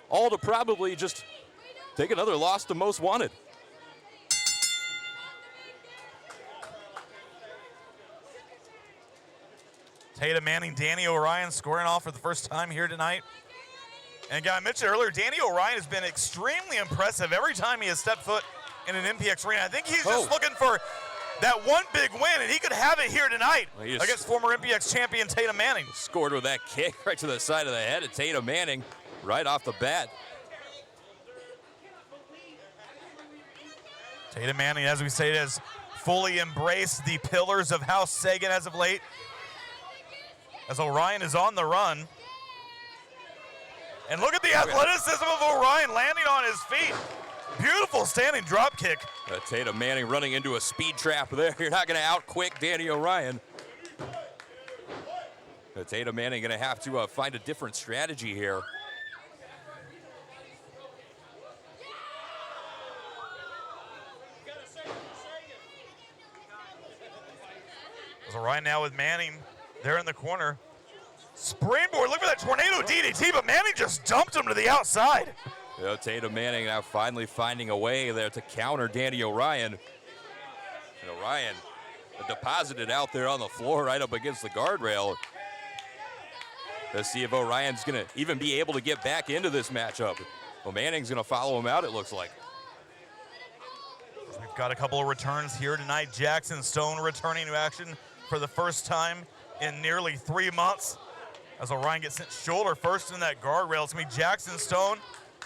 all to probably just take another loss to Most Wanted. Tatum Manning, Danny Orion scoring off for the first time here tonight. And again, I mentioned earlier, Danny Orion has been extremely impressive every time he has stepped foot in an MPX arena. I think he's just looking for that one big win, and he could have it here tonight against former MPX champion Tatum Manning. Scored with that kick right to the side of the head of Tatum Manning right off the bat. Tatum Manning, as we say, has fully embraced the pillars of House Sagan as of late. As Orion is on the run. And look at the athleticism of Orion landing on his feet. Beautiful standing drop kick. Tatum Manning running into a speed trap there. You're not going to out-quick Danny Orion. Tatum Manning going to have to find a different strategy here. As Orion now with Manning there in the corner. Springboard, look at that tornado DDT, but Manning just dumped him to the outside. Tatum Manning now finally finding a way there to counter Danny Orion. And Orion deposited out there on the floor right up against the guardrail. Let's see if Orion's going to even be able to get back into this matchup. Well, Manning's going to follow him out, it looks like. We've got a couple of returns here tonight. Jackson Stone returning to action for the first time in nearly 3 months. As Orion gets sent shoulder first in that guardrail. It's going to be Jackson Stone,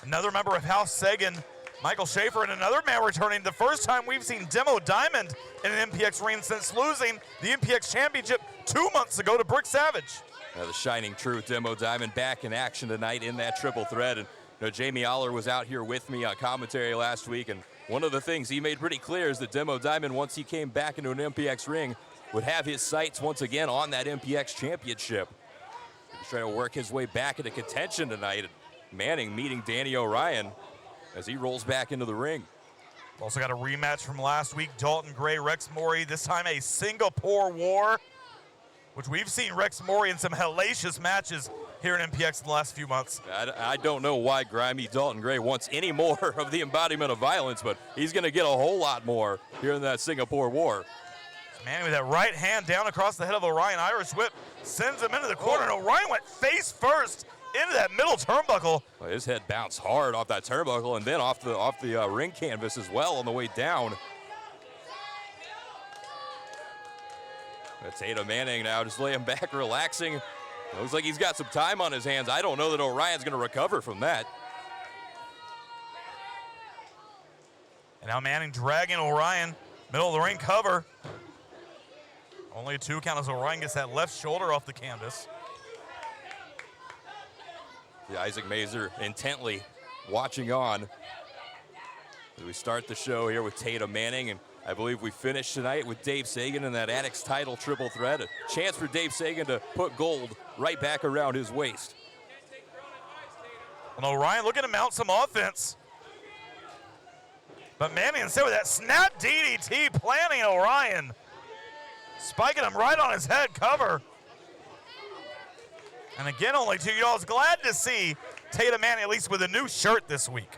another member of House Sagan, Michael Schaefer, and another man returning. The first time we've seen Demo Diamond in an MPX ring since losing the MPX championship 2 months ago to Brick Savage. The shining truth, Demo Diamond back in action tonight in that triple threat. And Jamie Aller was out here with me on commentary last week, and one of the things he made pretty clear is that Demo Diamond, once he came back into an MPX ring, would have his sights once again on that MPX championship. He's trying to work his way back into contention tonight. Manning meeting Danny Orion as he rolls back into the ring. Also got a rematch from last week, Dalton Gray, Rex Morey, this time a Singapore War, which we've seen Rex Morey in some hellacious matches here in MPX in the last few months. I don't know why grimy Dalton Gray wants any more of the embodiment of violence, but he's going to get a whole lot more here in that Singapore War. Manning with that right hand down across the head of Orion. Irish whip sends him into the corner, and Orion went face first into that middle turnbuckle. Well, his head bounced hard off that turnbuckle and then off the ring canvas as well on the way down. Tatum Manning now just laying back, relaxing. Looks like he's got some time on his hands. I don't know that Orion's going to recover from that. And now Manning dragging Orion, middle of the ring cover. Only a 2 count as Orion gets that left shoulder off the canvas. Isaac Mazer intently watching on as we start the show here with Tatum Manning, and I believe we finish tonight with Dave Sagan in that Addicts title triple threat. A chance for Dave Sagan to put gold right back around his waist. And Orion looking to mount some offense. But Manning instead with that snap DDT planning Orion. Spiking him right on his head cover. And again, only 2 yards. Glad to see Tatum Manning at least with a new shirt this week.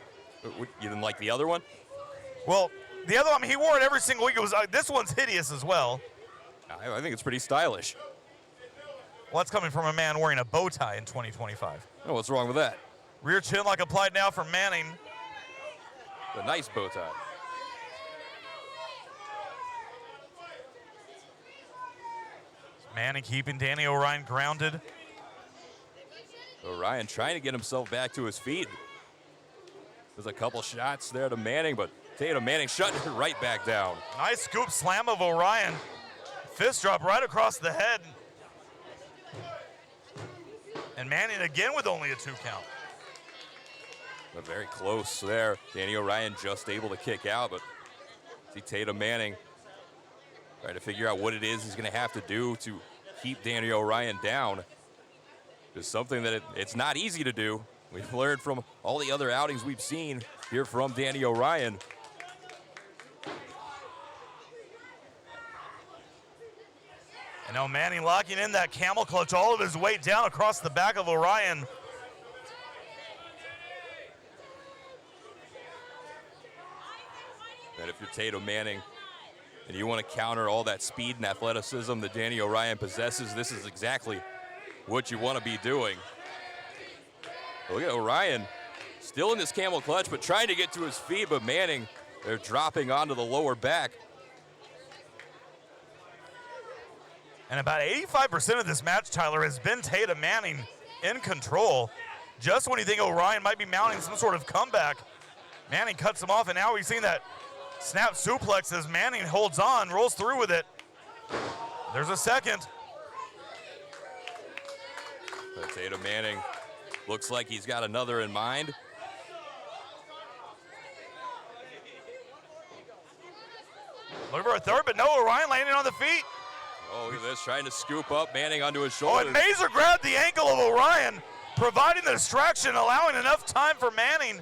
You didn't like the other one? Well, the other one, he wore it every single week. It was this one's hideous as well. I think it's pretty stylish. Well, that's coming from a man wearing a bow tie in 2025. Oh, what's wrong with that? Rear chin lock applied now for Manning. A nice bow tie. Manning keeping Danny Orion grounded. Orion trying to get himself back to his feet. There's a couple shots there to Manning, but Tatum Manning shutting it right back down. Nice scoop slam of Orion. Fist drop right across the head. And Manning again with only a 2 count. But very close there. Danny Orion just able to kick out, but see Tatum Manning trying to figure out what it is he's going to have to do to keep Danny Orion down. It's something that it's not easy to do. We've learned from all the other outings we've seen here from Danny Orion. And now Manning locking in that camel clutch, all of his weight down across the back of Orion. And if you're Tatum Manning and you want to counter all that speed and athleticism that Danny Orion possesses, this is exactly what you want to be doing. Look at Orion, still in this camel clutch, but trying to get to his feet, but Manning, they're dropping onto the lower back. And about 85% of this match, Tyler, has been Tatum Manning in control. Just when you think Orion might be mounting some sort of comeback, Manning cuts him off, and now we've seen that snap suplex as Manning holds on, rolls through with it. There's a second. But Tatum Manning looks like he's got another in mind. Looking for a third, but no, Orion landing on the feet. Oh, look at this, trying to scoop up Manning onto his Oh, shoulders. and Mazur grabbed the ankle of Orion, providing the distraction, allowing enough time for Manning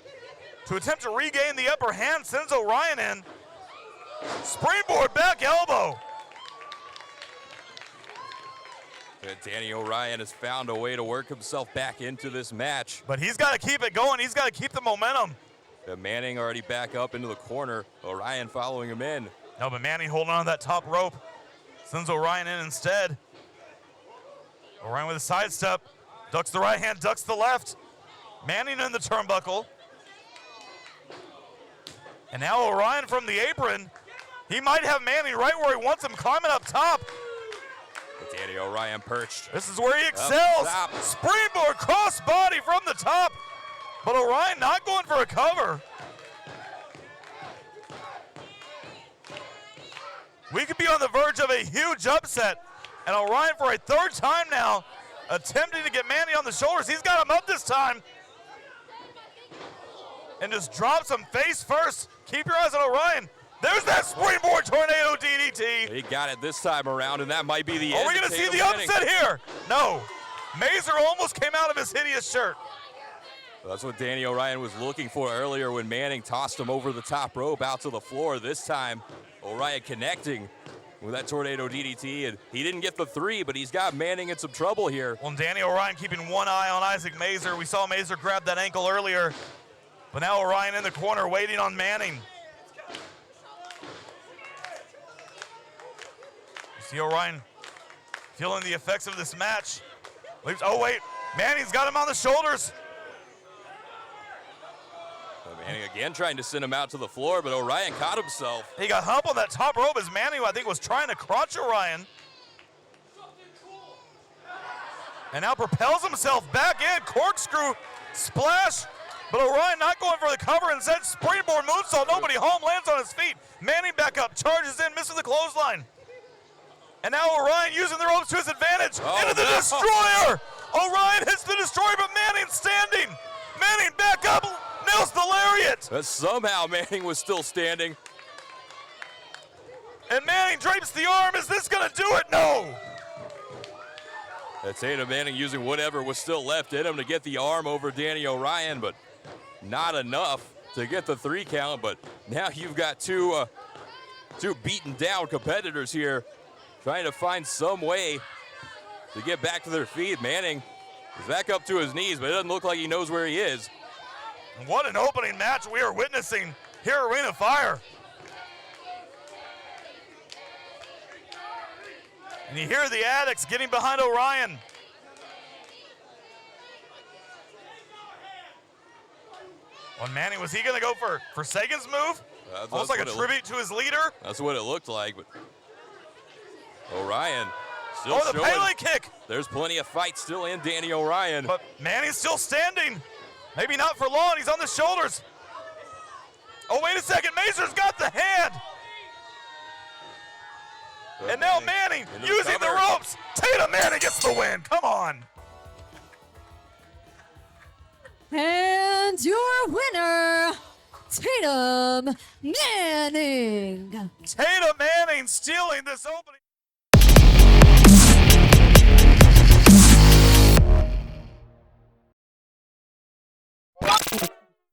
to attempt to regain the upper hand, sends Orion in. Springboard back elbow. And Danny Orion has found a way to work himself back into this match. But he's got to keep it going. He's got to keep the momentum. And Manning already back up into the corner. Orion following him in. No, but Manning holding on to that top rope. Sends Orion in instead. Orion with a sidestep. Ducks the right hand, ducks the left. Manning in the turnbuckle. And now Orion from the apron. He might have Manning right where he wants him, climbing up top. But Danny Orion perched. This is where he excels. Springboard crossbody from the top. But Orion not going for a cover. We could be on the verge of a huge upset. And Orion for a third time now, attempting to get Manning on the shoulders. He's got him up this time. And just drops him face first. Keep your eyes on Orion. There's that springboard tornado DDT. He got it this time around, and that might be the end. Are we going to see the upset here? No. Mazur almost came out of his hideous shirt. That's what Danny Orion was looking for earlier when Manning tossed him over the top rope out to the floor. This time, Orion connecting with that tornado DDT, and he didn't get the three, but he's got Manning in some trouble here. Well, Danny Orion keeping one eye on Isaac Mazur. We saw Mazur grab that ankle earlier, but now Orion in the corner waiting on Manning. You see Orion feeling the effects of this match. Oh, wait, Manning's got him on the shoulders. Manning again trying to send him out to the floor, but Orion caught himself. He got hump on that top rope as Manning, I think, was trying to crotch Orion. And now propels himself back in, corkscrew, splash. But Orion not going for the cover, instead springboard moonsault, nobody home, lands on his feet. Manning back up, charges in, misses the clothesline. And now Orion using the ropes to his advantage, into the destroyer. Orion hits the destroyer, but Manning standing. Manning back up, nails the lariat. But somehow Manning was still standing. And Manning drapes the arm. Is this gonna do it? No. That's Tatum Manning using whatever was still left in him to get the arm over Danny Orion, but not enough to get the 3 count. But now you've got two beaten down competitors here trying to find some way to get back to their feet. Manning is back up to his knees, but it doesn't look like he knows where he is. What an opening match we are witnessing here at Arena Fire. And you hear the addicts getting behind Orion. Well, Manning, was he going to go for Sagan's move? Almost like a tribute to his leader. That's what it looked like, but Orion still the Pele kick. There's plenty of fight still in Danny Orion. But Manning's still standing. Maybe not for long. He's on the shoulders. Oh, wait a second. Mazur's got the hand. And now Manning using the ropes. Tatum Manning gets the win. Come on. And your winner, Tatum Manning. Tatum Manning stealing this opening.